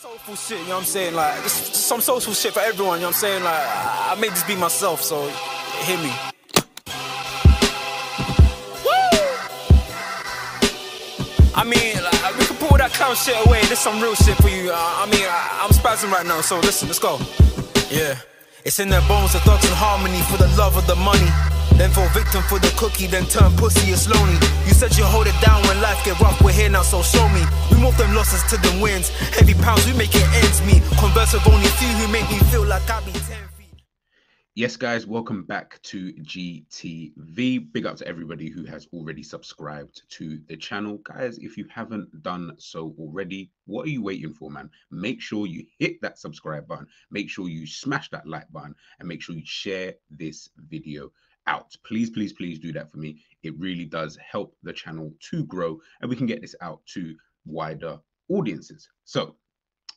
Soulful shit, you know what I'm saying? Like, this some social shit for everyone, you know what I'm saying? Like, I made this be myself, so hear me. Woo! I mean, like, we can pull that clown shit away. This some real shit for you. I'm spazzing right now, so listen, let's go. Yeah. It's in their bones, the thugs in harmony for the love of the money. Then fall victim for the cookie, then turn pussy, it's lonely. You said you hold it down when life get rough, we're here now, so show me. We move them losses to them wins. Heavy pounds, we make it ends meet. Converse with only a few who make me feel like I be 10 feet. Yes, guys, welcome back to GTV. Big up to everybody who has already subscribed to the channel. Guys, if you haven't done so already, what are you waiting for, man? Make sure you hit that subscribe button. Make sure you smash that like button and make sure you share this video out. Please, please, please do that for me. It really does help the channel to grow and we can get this out to wider audiences. So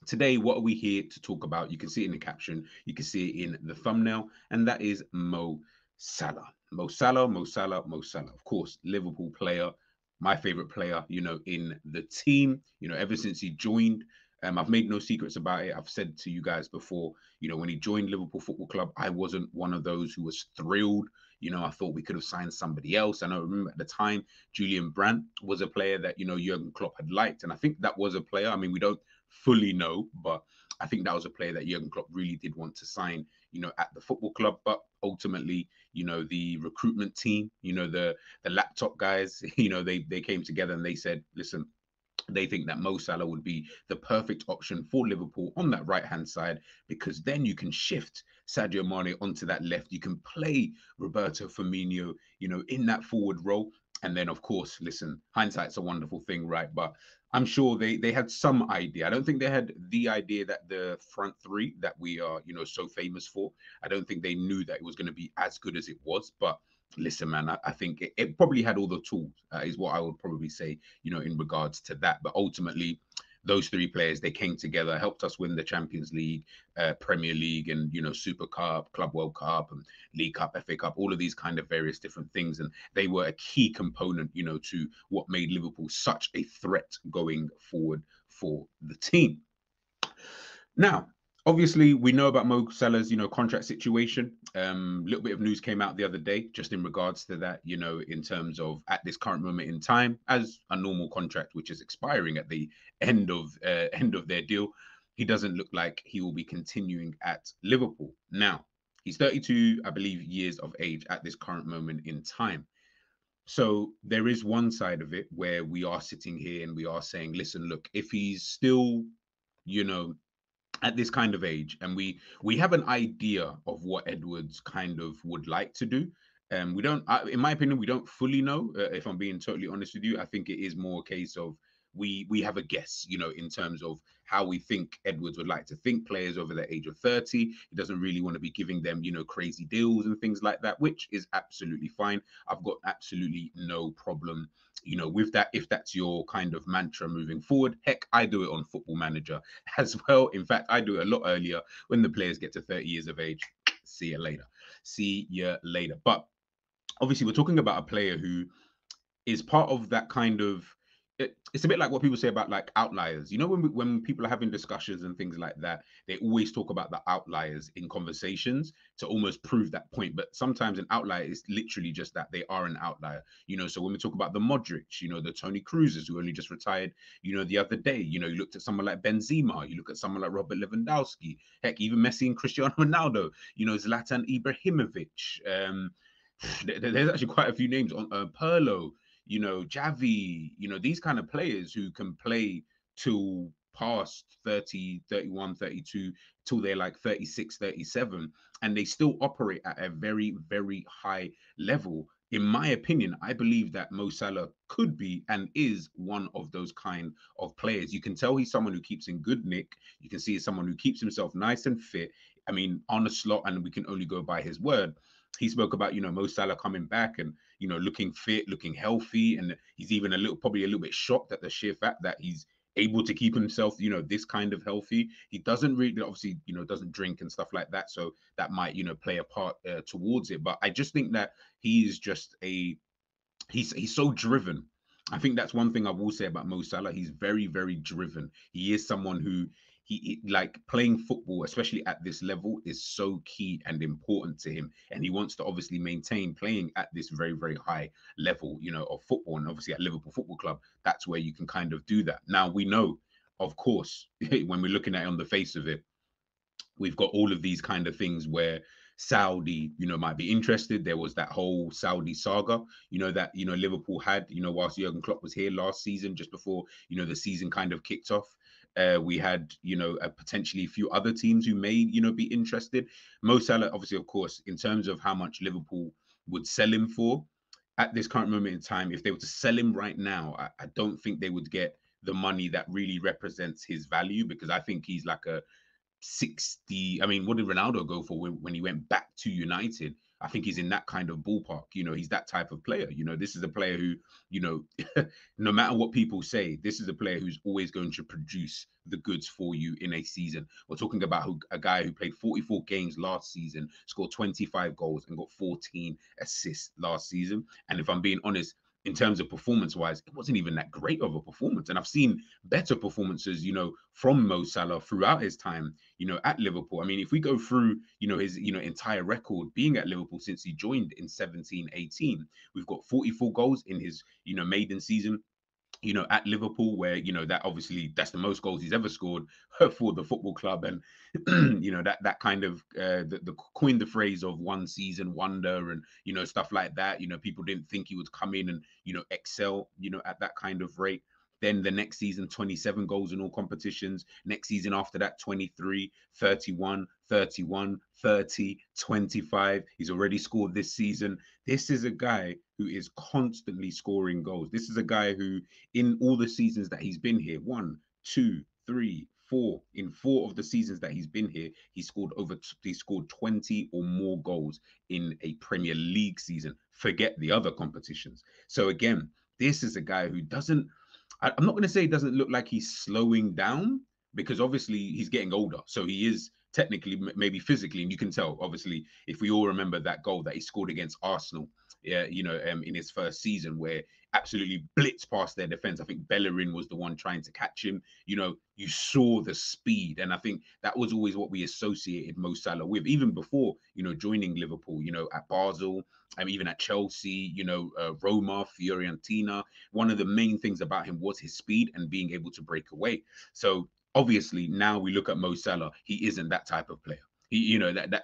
today, what are we here to talk about? You can see it in the caption, you can see it in the thumbnail, and that is Mo Salah. Mo Salah, Mo Salah, Mo Salah. Of course, Liverpool player, my favorite player, you know, in the team, you know, ever since he joined. I've made no secrets about it. I've said to you guys before, you know, when he joined Liverpool Football Club, I wasn't one of those who was thrilled. You know, I thought we could have signed somebody else. And I remember at the time, Julian Brandt was a player that, you know, Jurgen Klopp had liked. And I think that was a player. I mean, we don't fully know, but I think that was a player that Jurgen Klopp really did want to sign, you know, at the football club. But ultimately, you know, the recruitment team, you know, the laptop guys, you know, they came together and they said, listen, they think that Mo Salah would be the perfect option for Liverpool on that right-hand side, because then you can shift Sadio Mane onto that left. You can play Roberto Firmino, you know, in that forward role. And then, of course, listen, hindsight's a wonderful thing, right? But I'm sure they had some idea. I don't think they had the idea that the front three that we are, you know, so famous for. I don't think they knew that it was going to be as good as it was. But listen, man, I think it probably had all the tools, is what I would probably say, you know, in regards to that. But ultimately, those three players, they came together, helped us win the Champions League, Premier League, and, you know, Super Cup, Club World Cup, and League Cup, FA Cup, all of these kind of various different things. And they were a key component, you know, to what made Liverpool such a threat going forward for the team. Now, obviously, we know about Mo Salah's, you know, contract situation. Little bit of news came out the other day, just in regards to that, you know, in terms of at this current moment in time, as a normal contract, which is expiring at the end of their deal, he doesn't look like he will be continuing at Liverpool. Now, he's 32, I believe, years of age at this current moment in time. So there is one side of it where we are sitting here and we are saying, listen, look, if he's still, you know, at this kind of age, and we have an idea of what Edwards kind of would like to do. We don't, in my opinion, we don't fully know. If I'm being totally honest with you, I think it is more a case of we have a guess, you know, in terms of how we think Edwards would like to think players over the age of 30. He doesn't really want to be giving them, you know, crazy deals and things like that, which is absolutely fine. I've got absolutely no problem, you know, with that, if that's your kind of mantra moving forward. Heck, I do it on Football Manager as well. In fact, I do it a lot earlier when the players get to 30 years of age. See you later. See you later. But obviously, we're talking about a player who is part of that kind of, it's a bit like what people say about like outliers. You know, when people are having discussions and things like that, they always talk about the outliers in conversations to almost prove that point. But sometimes an outlier is literally just that, they are an outlier. You know, so when we talk about the Modric, you know, the Tony Cruzes who only just retired, you know, the other day, you know, you looked at someone like Benzema, you look at someone like Robert Lewandowski, heck, even Messi and Cristiano Ronaldo, you know, Zlatan Ibrahimovic. There's actually quite a few names on Pirlo, you know, Javi, you know, these kind of players who can play till past 30, 31, 32, till they're like 36, 37, and they still operate at a very, very high level. In my opinion, I believe that Mo Salah could be and is one of those kind of players. You can tell he's someone who keeps in good nick. You can see he's someone who keeps himself nice and fit. I mean, on the slot, and we can only go by his word. He spoke about, you know, Mo Salah coming back and, you know, looking fit, looking healthy. And he's even probably a little bit shocked at the sheer fact that he's able to keep himself, you know, this kind of healthy. He doesn't really, obviously, you know, doesn't drink and stuff like that. So that might, you know, play a part towards it. But I just think that he is just he's so driven. I think that's one thing I will say about Mo Salah. He's very, very driven. He is someone who like playing football, especially at this level, is so key and important to him, and he wants to obviously maintain playing at this very, very high level, of football. And obviously at Liverpool Football Club, that's where you can kind of do that. Now we know, of course, when we're looking at it on the face of it, we've got all of these kind of things where Saudi, might be interested. There was that whole Saudi saga, that Liverpool had, whilst Jurgen Klopp was here last season, just before the season kind of kicked off. We had, potentially a few other teams who may, be interested. Mo Salah, obviously, of course, in terms of how much Liverpool would sell him for at this current moment in time, if they were to sell him right now, I don't think they would get the money that really represents his value, because I think he's like a 60. I mean, what did Ronaldo go for when he went back to United? I think he's in that kind of ballpark. He's that type of player. This is a player who, no matter what people say, this is a player who's always going to produce the goods for you in a season. We're talking about a guy who played 44 games last season, scored 25 goals, and got 14 assists last season. And if I'm being honest, in terms of performance wise, it wasn't even that great of a performance. And I've seen better performances, from Mo Salah throughout his time, at Liverpool. I mean, if we go through, his, entire record being at Liverpool since he joined in 17-18, we've got 44 goals in his, maiden season, at Liverpool, where, that obviously that's the most goals he's ever scored for the football club. And, that kind of the coined the phrase of one season wonder, and, stuff like that. People didn't think he would come in and, excel, at that kind of rate. Then the next season, 27 goals in all competitions. Next season after that, 23, 31, 31, 30, 25. He's already scored this season. This is a guy who is constantly scoring goals. This is a guy who, in all the seasons that he's been here, 1, 2, 3, 4, in 4 of the seasons that he's been here, he scored 20 or more goals in a Premier League season. Forget the other competitions. So again, this is a guy who doesn't, I'm not going to say it doesn't look like he's slowing down, because obviously he's getting older. So he is technically, maybe physically, and you can tell, obviously, if we all remember that goal that he scored against Arsenal, in his first season, where absolutely blitzed past their defense. I think Bellerin was the one trying to catch him. You saw the speed, and I think that was always what we associated Mo Salah with, even before, joining Liverpool, at Basel, and even at Chelsea, Roma, Fiorentina. One of the main things about him was his speed and being able to break away. So obviously now we look at Mo Salah, he isn't that type of player.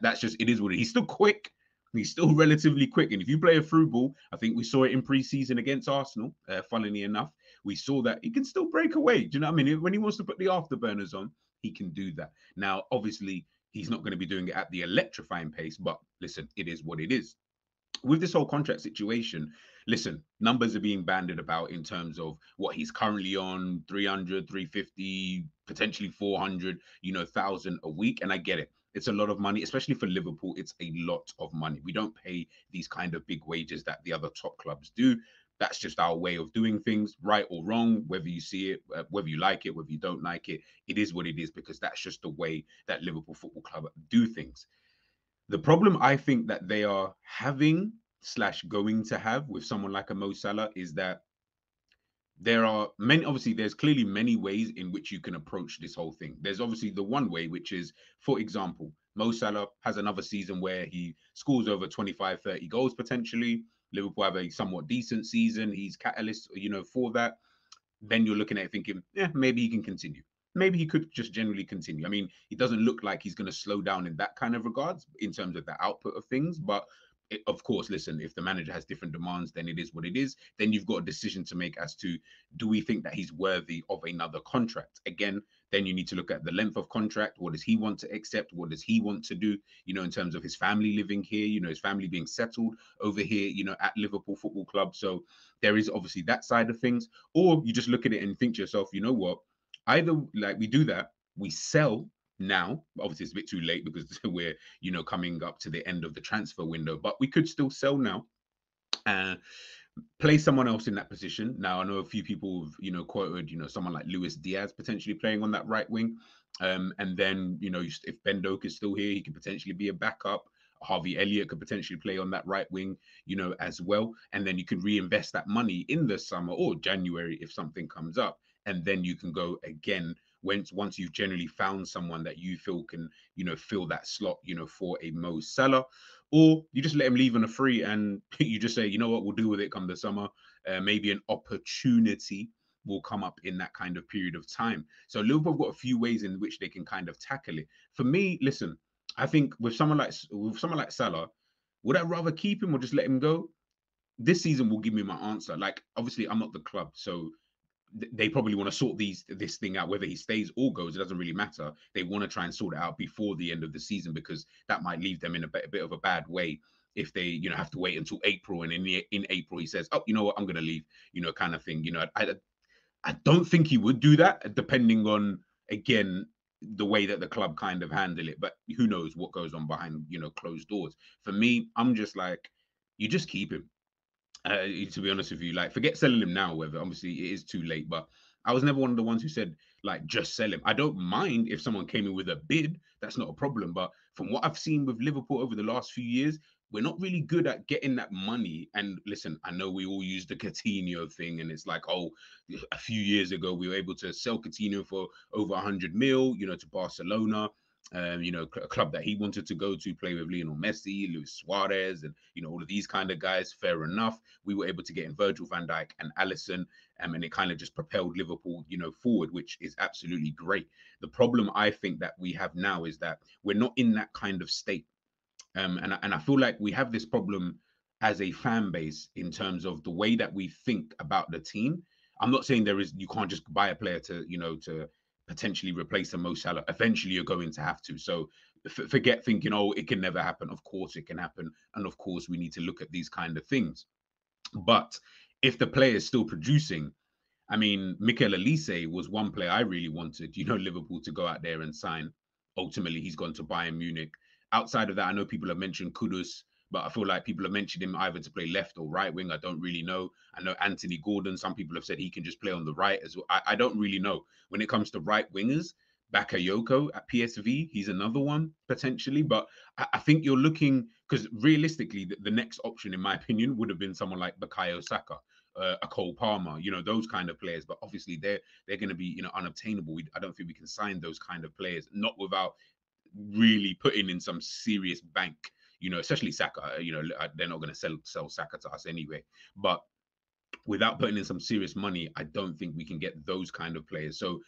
That's just, it is what it is. He's still quick. He's still relatively quick. And if you play a through ball, I think we saw it in pre-season against Arsenal, funnily enough, we saw that he can still break away. Do you know what I mean? When he wants to put the afterburners on, he can do that. Now, obviously, he's not going to be doing it at the electrifying pace, but listen, it is what it is. With this whole contract situation, listen, numbers are being bandied about in terms of what he's currently on, 300, 350, potentially 400, thousand a week. And I get it. It's a lot of money, especially for Liverpool. It's a lot of money. We don't pay these kind of big wages that the other top clubs do. That's just our way of doing things, right or wrong, whether you see it, whether you like it, whether you don't like it. It is what it is, because that's just the way that Liverpool Football Club do things. The problem I think that they are having / going to have with someone like a Mo Salah is that there are many, obviously, there's clearly many ways in which you can approach this whole thing. There's obviously the one way, which is, for example, Mo Salah has another season where he scores over 25, 30 goals potentially. Liverpool have a somewhat decent season. He's catalyst, for that. Then you're looking at it thinking, yeah, maybe he can continue. Maybe he could just generally continue. I mean, he doesn't look like he's going to slow down in that kind of regards in terms of the output of things. But of course, listen, if the manager has different demands, then it is what it is. Then you've got a decision to make as to, do we think that he's worthy of another contract? Again, then you need to look at the length of contract. What does he want to accept? What does he want to do, in terms of his family living here, his family being settled over here, at Liverpool Football Club. So there is obviously that side of things. Or you just look at it and think to yourself, you know what? Either like we do that, we sell now. Obviously, it's a bit too late because we're, coming up to the end of the transfer window, but we could still sell now and play someone else in that position. Now, I know a few people have, quoted, someone like Luis Diaz potentially playing on that right wing. And then, if Ben Doak is still here, he could potentially be a backup. Harvey Elliott could potentially play on that right wing, as well. And then you could reinvest that money in the summer or January if something comes up. And then you can go again once you've generally found someone that you feel can, fill that slot, for a Mo Salah, or you just let him leave on a free and you just say, you know what, we'll deal with it come the summer. Maybe an opportunity will come up in that kind of period of time. So Liverpool have got a few ways in which they can kind of tackle it. For me, listen, I think with someone like Salah, would I rather keep him or just let him go? This season will give me my answer. Like, obviously, I'm not the club, so they probably want to sort this thing out. Whether he stays or goes, it doesn't really matter. They want to try and sort it out before the end of the season, because that might leave them in a bit of a bad way if they, have to wait until April, and in April he says, oh, you know what, I'm going to leave, kind of thing. I don't think he would do that, depending on, again, the way that the club kind of handle it. But who knows what goes on behind, closed doors. For me, I'm just like, you just keep him. To be honest with you, like, forget selling him now, whether obviously it is too late. But I was never one of the ones who said, like, just sell him. I don't mind if someone came in with a bid, that's not a problem. But from what I've seen with Liverpool over the last few years, we're not really good at getting that money. And listen, I know we all use the Coutinho thing, and it's like, oh, a few years ago we were able to sell Coutinho for over 100 mil, to Barcelona. A club that he wanted to go to, play with Lionel Messi, Luis Suarez, and all of these kind of guys. Fair enough. We were able to get in Virgil van Dijk and Alisson, and it kind of just propelled Liverpool, forward, which is absolutely great. The problem I think that we have now is that we're not in that kind of state. And I feel like we have this problem as a fan base in terms of the way that we think about the team. I'm not saying you can't just buy a player to potentially replace a Mo Salah. Eventually, you're going to have to. So forget thinking, oh, it can never happen. Of course, it can happen, and of course, we need to look at these kind of things. But if the player is still producing, I mean, Mikel Elise was one player I really wanted, Liverpool to go out there and sign. Ultimately, he's gone to Bayern Munich. Outside of that, I know people have mentioned Kudus, but I feel like people have mentioned him either to play left or right wing. I don't really know. I know Anthony Gordon, some people have said he can just play on the right as well. I don't really know. When it comes to right wingers, Bakayoko at PSV, he's another one potentially. But I think you're looking, because realistically, the next option, in my opinion, would have been someone like Bukayo Saka, a Cole Palmer, those kind of players. But obviously, they're going to be, unobtainable. I don't think we can sign those kind of players, not without really putting in some serious bank. Especially Saka. They're not going to sell Saka to us anyway. But without putting in some serious money, I don't think we can get those kind of players. So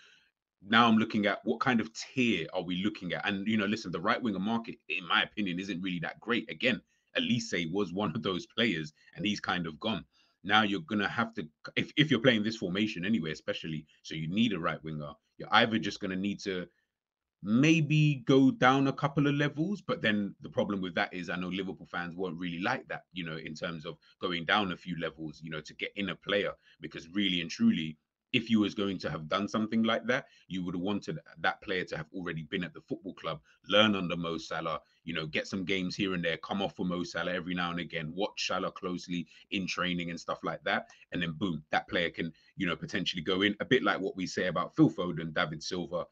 now I'm looking at what kind of tier are we looking at? And listen, the right winger market, in my opinion, isn't really that great. Again, Elise was one of those players, and he's kind of gone. Now you're gonna have to, if you're playing this formation anyway, especially, so you need a right winger. You're either just gonna need to maybe go down a couple of levels. But then the problem with that is I know Liverpool fans won't really like that, in terms of going down a few levels, to get in a player, because really and truly, if you was going to have done something like that, you would have wanted that player to have already been at the football club, learn under Mo Salah, get some games here and there, come off for Mo Salah every now and again, watch Salah closely in training and stuff like that. And then boom, that player can, potentially go in, a bit like what we say about Phil Foden, David Silva,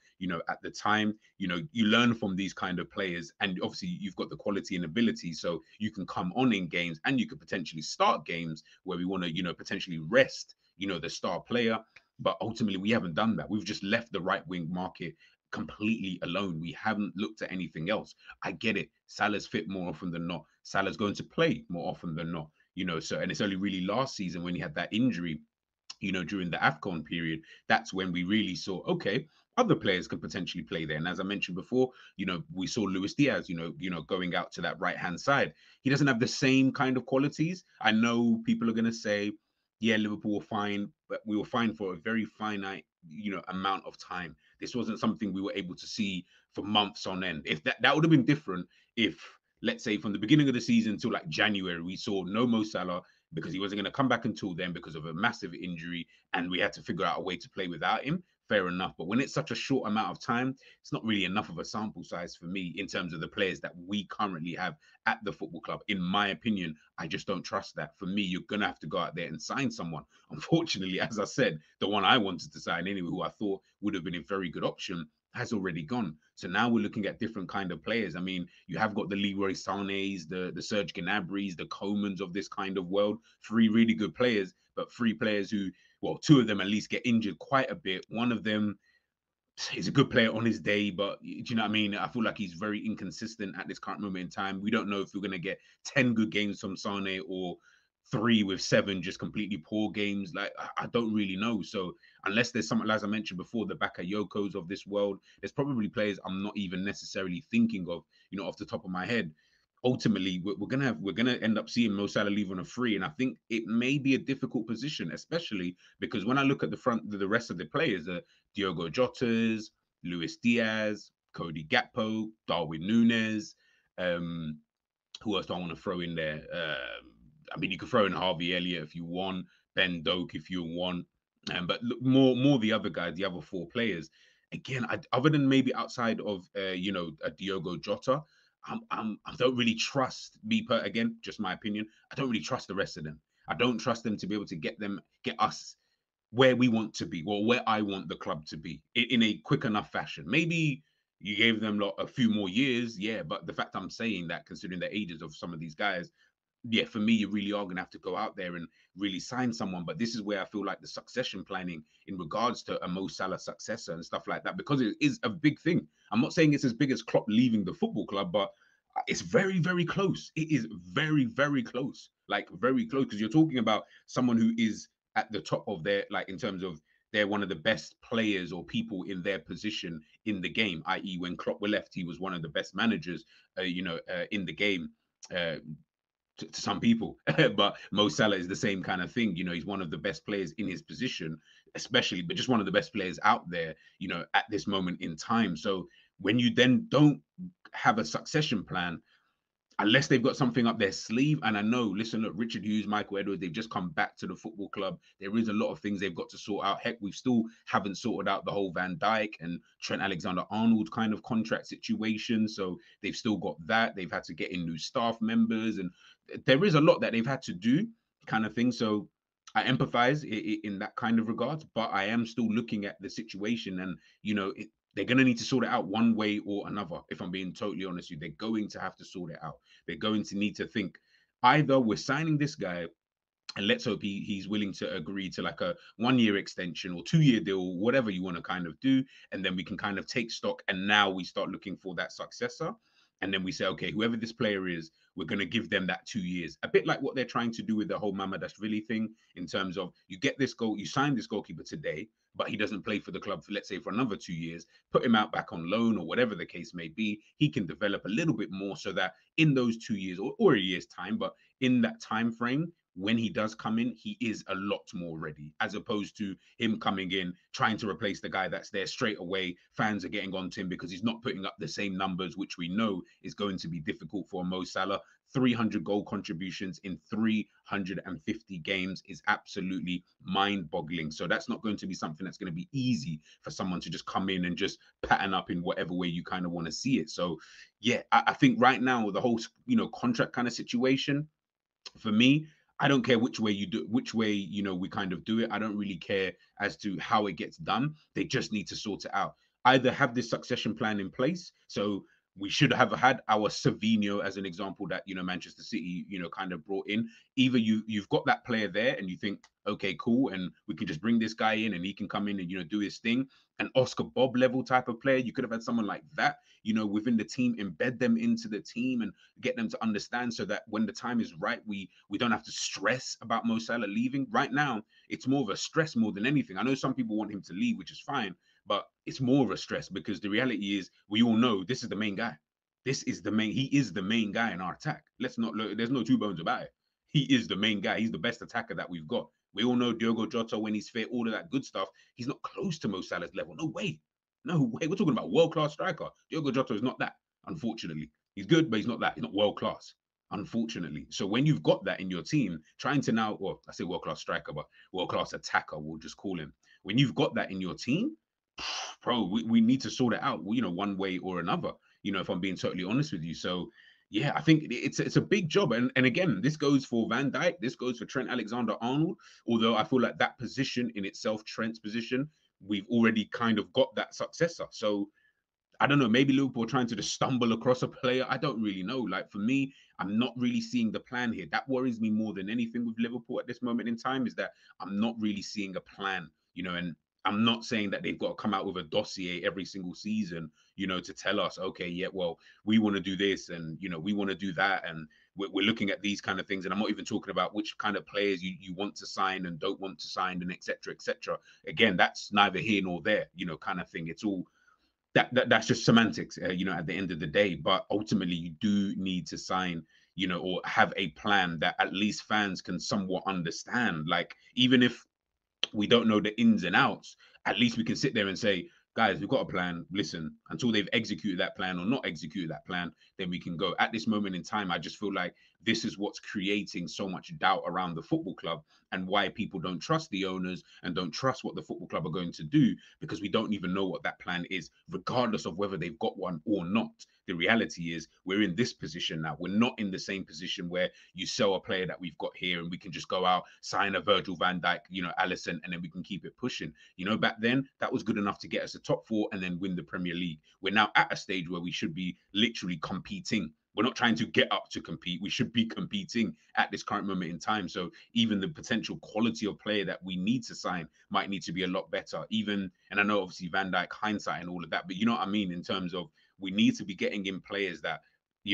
at the time. You learn from these kind of players, and obviously you've got the quality and ability, so you can come on in games, and you could potentially start games where we want to, potentially rest, the star player. But ultimately, we haven't done that. We've just left the right wing market completely alone. We haven't looked at anything else. I get it. Salah's fit more often than not. Salah's going to play more often than not. So, and it's only really last season when he had that injury, during the AFCON period, that's when we really saw, okay, other players could potentially play there. And as I mentioned before, we saw Luis Diaz, going out to that right-hand side. He doesn't have the same kind of qualities. I know people are going to say, yeah, Liverpool were fine, but we were fine for a very finite, amount of time. This wasn't something we were able to see for months on end. If that would have been different if, let's say, from the beginning of the season till like January, we saw no Mo Salah, because he wasn't going to come back until then because of a massive injury, and we had to figure out a way to play without him. Fair enough. But when it's such a short amount of time, it's not really enough of a sample size for me in terms of the players that we currently have at the football club. In my opinion, I just don't trust that. For me, you're going to have to go out there and sign someone. Unfortunately, as I said, the one I wanted to sign anyway, who I thought would have been a very good option, has already gone. So now we're looking at different kind of players. I mean, you have got the Leroy Sané's, the Serge Gnabry's, the Comans of this kind of world. 3 really good players, but 3 players who, well, 2 of them at least get injured quite a bit. One of them, he's a good player on his day, but do you know what I mean? I feel like he's very inconsistent at this current moment in time. We don't know if we're going to get 10 good games from Sane or 3 with 7 just completely poor games. Like, I don't really know. So, unless there's something, as I mentioned before, the Bakayokos of this world, there's probably players I'm not even necessarily thinking of, off the top of my head. Ultimately, we're gonna end up seeing Mo Salah leave on a free, and I think it may be a difficult position, especially because when I look at the rest of the players, Diogo Jota's, Luis Diaz, Cody Gakpo, Darwin Nunes. Um, who else do I want to throw in there? I mean, you could throw in Harvey Elliott if you want, Ben Doak if you want, but look, more the other guys, the other 4 players. Again, other than maybe outside of a Diogo Jota, I don't really trust again, just my opinion. I don't really trust the rest of them. I don't trust them to be able to get us where we want to be, or where I want the club to be in a quick enough fashion. Maybe you gave them a few more years, yeah, but the fact I'm saying that, considering the ages of some of these guys, yeah, for me, you really are going to have to go out there and really sign someone. But this is where I feel like the succession planning in regards to a Mo Salah successor and stuff like that, because it is a big thing. I'm not saying it's as big as Klopp leaving the football club, but it's very, very close. It is very, very close, like very close, because you're talking about someone who is at the top of their, like, in terms of they're one of the best players or people in their position in the game, i.e. when Klopp were left, he was one of the best managers, in the game. Uh, to some people, but Mo Salah is the same kind of thing. He's one of the best players in his position, especially, but just one of the best players out there, at this moment in time. So when you then don't have a succession plan, unless they've got something up their sleeve. And I know, listen, look, Richard Hughes, Michael Edwards, they've just come back to the football club. There is a lot of things they've got to sort out. Heck, we still haven't sorted out the whole Van Dijk and Trent Alexander-Arnold kind of contract situation. So they've still got that. They've had to get in new staff members, and there is a lot that they've had to do, kind of thing. So I empathize in that kind of regard, but I am still looking at the situation, and they're going to need to sort it out one way or another. If I'm being totally honest with you, they're going to have to sort it out. They're going to need to think, either we're signing this guy and let's hope he's willing to agree to like a 1 year extension or 2 year deal, whatever you want to kind of do. And then we can kind of take stock. And now we start looking for that successor. And then we say, okay, whoever this player is, we're going to give them that 2 years. A bit like what they're trying to do with the whole Mamadashvili thing, in terms of you get this goal, you sign this goalkeeper today, but he doesn't play for the club for, let's say, for another 2 years, put him out back on loan or whatever the case may be. He can develop a little bit more, so that in those 2 years or a year's time, but in that time frame, when he does come in, he is a lot more ready, as opposed to him coming in, trying to replace the guy that's there straight away. Fans are getting on to him because he's not putting up the same numbers, which we know is going to be difficult for Mo Salah. 300 goal contributions in 350 games is absolutely mind-boggling. So that's not going to be something that's going to be easy for someone to just come in and just pattern up in whatever way you kind of want to see it. So yeah, I think right now the whole contract kind of situation, for me, I don't care which way you do, which way we kind of do it. I don't really care as to how it gets done. They just need to sort it out. Either have this succession plan in place. So we should have had our Savinho as an example that Manchester City kind of brought in. Either you've got that player there and you think, okay, cool, and we can just bring this guy in and he can come in and do his thing. An Oscar Bob level type of player, you could have had someone like that within the team, embed them into the team and get them to understand, so that when the time is right, we don't have to stress about Mo Salah leaving. Right now, it's more of a stress more than anything. I know some people want him to leave, which is fine, but it's more of a stress because the reality is, we all know this is the main guy. He is the main guy in our attack. Let's not look, there's no two bones about it. He is the main guy. He's the best attacker that we've got. We all know Diogo Jota, when he's fit, all of that good stuff. He's not close to Mo Salah's level. No way. No way. We're talking about world-class striker. Diogo Jota is not that, unfortunately. He's good, but he's not that. He's not world-class, unfortunately. So when you've got that in your team, trying to now, well, I say world-class striker, but world-class attacker, we'll just call him. When you've got that in your team, bro, we need to sort it out, one way or another, if I'm being totally honest with you. So yeah, I think it's a big job. And again, this goes for Van Dijk, this goes for Trent Alexander-Arnold, although I feel like that position in itself, Trent's position, we've already kind of got that successor. So I don't know, maybe Liverpool are trying to just stumble across a player. I don't really know. Like, for me, I'm not really seeing the plan here. That worries me more than anything with Liverpool at this moment in time, is that I'm not really seeing a plan, and I'm not saying that they've got to come out with a dossier every single season, to tell us, okay, yeah, well, we want to do this and, we want to do that. And we're looking at these kind of things. And I'm not even talking about which kind of players you want to sign and don't want to sign and et cetera, et cetera. Again, that's neither here nor there, kind of thing. It's all that's just semantics, at the end of the day. But ultimately, you do need to sign, or have a plan that at least fans can somewhat understand. Like, even if we don't know the ins and outs, at least we can sit there and say, guys, we've got a plan. Listen, until they've executed that plan or not executed that plan, then we can go. At this moment in time, I just feel like this is what's creating so much doubt around the football club, and why people don't trust the owners and don't trust what the football club are going to do, because we don't even know what that plan is, regardless of whether they've got one or not. The reality is we're in this position now. We're not in the same position where you sell a player that we've got here and we can just go out, sign a Virgil van Dijk, Alisson, and then we can keep it pushing. Back then, that was good enough to get us a top four and then win the Premier League. We're now at a stage where we should be literally competing. We're not trying to get up to compete. We should be competing at this current moment in time. So even the potential quality of player that we need to sign might need to be a lot better. Even, and I know obviously Van Dijk hindsight and all of that, but you know what I mean, in terms of we need to be getting in players that,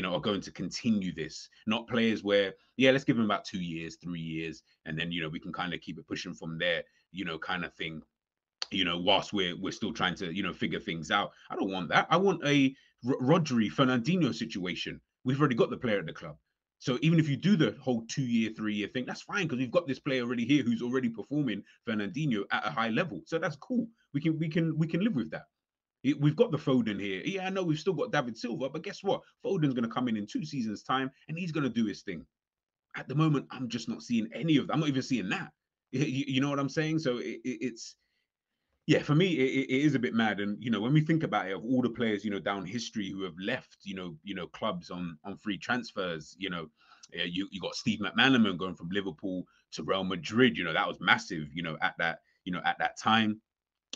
are going to continue this, not players where, yeah, let's give them about 2 years, 3 years, and then, we can kind of keep it pushing from there, kind of thing. Whilst we're still trying to, figure things out. I don't want that. I want a Rodri Fernandinho situation. We've already got the player at the club. So even if you do the whole 2 year, 3 year thing, that's fine, because we've got this player already here who's already performing, Fernandinho, at a high level. So that's cool. We can live with that. We've got the Foden here. Yeah, I know we've still got David Silva, but guess what? Foden's going to come in 2 seasons' time, and he's going to do his thing. At the moment, I'm just not seeing any of that. I'm not even seeing that. You know what I'm saying? So it's, yeah, for me, it is a bit mad. And, when we think about it, of all the players, down history who have left, clubs on free transfers, you got Steve McManaman going from Liverpool to Real Madrid. That was massive, at that time.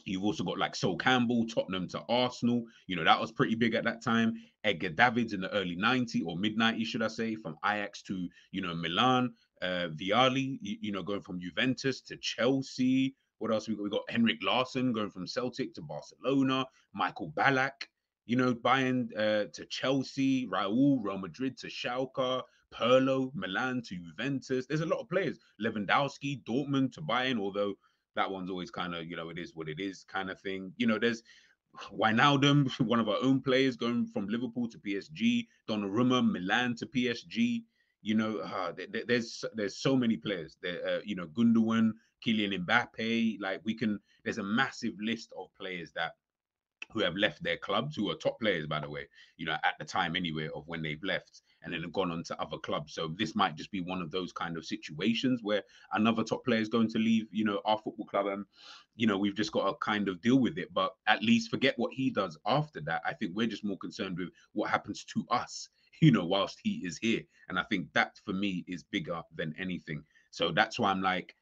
You've also got like Sol Campbell, Tottenham to Arsenal. That was pretty big at that time. Edgar Davids in the early 90s, or mid 90s, should I say, from Ajax to, Milan. Vialli, going from Juventus to Chelsea. What else we got? We got Henrik Larsson going from Celtic to Barcelona. Michael Ballack, buying to Chelsea. Raul, Real Madrid to Schalke. Pirlo, Milan to Juventus. There's a lot of players. Lewandowski, Dortmund to Bayern, although that one's always kind of, it is what it is kind of thing. There's Wijnaldum, one of our own players, going from Liverpool to PSG. Donnarumma, Milan to PSG. There's so many players. There, Gundogan, Kylian Mbappe. Like, there's a massive list of players who have left their clubs, who are top players, by the way, at the time anyway, of when they've left, and then have gone on to other clubs. So this might just be one of those kind of situations where another top player is going to leave, our football club, and, we've just got to kind of deal with it. But at least forget what he does after that. I think we're just more concerned with what happens to us, whilst he is here. And I think that, for me, is bigger than anything. So that's why I'm like,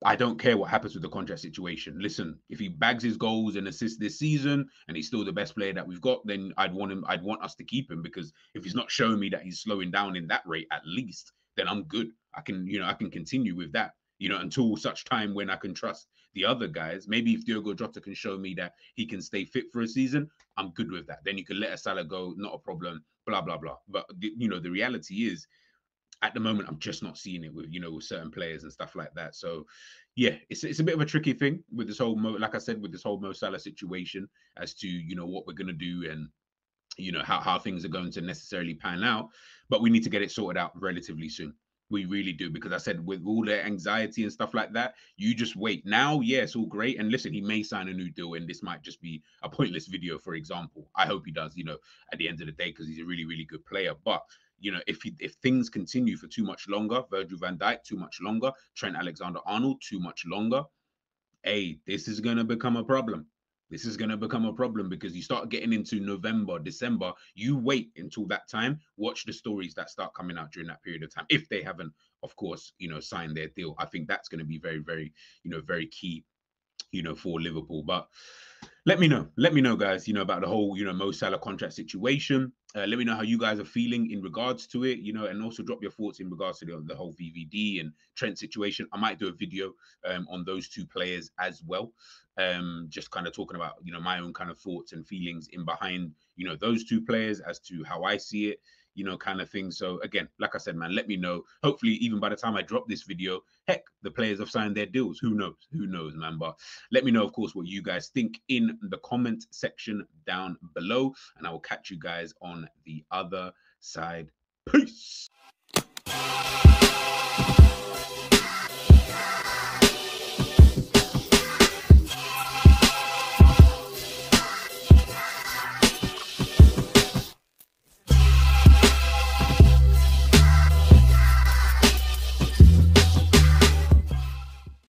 I don't care what happens with the contract situation. Listen, if he bags his goals and assists this season and he's still the best player that we've got, then I'd want us to keep him, because if he's not showing me that he's slowing down in that rate, at least, then I'm good. I can continue with that, until such time when I can trust the other guys. Maybe if Diogo Jota can show me that he can stay fit for a season, I'm good with that. Then you can let a Salah go, not a problem, blah, blah, blah. But, the reality is, at the moment, I'm just not seeing it with, with certain players and stuff like that. So, yeah, it's a bit of a tricky thing with this whole, like I said, with this whole Mo Salah situation, as to, what we're going to do, and, how things are going to necessarily pan out. But we need to get it sorted out relatively soon. We really do, because I said, with all the anxiety and stuff like that, you just wait. Now, yeah, it's all great. And listen, he may sign a new deal, and this might just be a pointless video, for example. I hope he does, at the end of the day, because he's a really, really good player. But, if things continue for too much longer, Virgil van Dijk too much longer, Trent Alexander-Arnold too much longer, hey, this is going to become a problem. This is going to become a problem, because you start getting into November, December, you wait until that time, watch the stories that start coming out during that period of time. If they haven't, of course, signed their deal. I think that's going to be very, very, very key, for Liverpool. But let me know, guys, about the whole, Mo Salah contract situation. Let me know how you guys are feeling in regards to it, and also drop your thoughts in regards to the whole VVD and Trent situation. I might do a video on those two players as well, just kind of talking about, my own kind of thoughts and feelings in behind, those two players as to how I see it, kind of thing. So again, like I said, man, let me know. Hopefully, even by the time I drop this video, heck, the players have signed their deals. Who knows, man? But let me know, of course, what you guys think in the comment section down below, and I will catch you guys on the other side. Peace.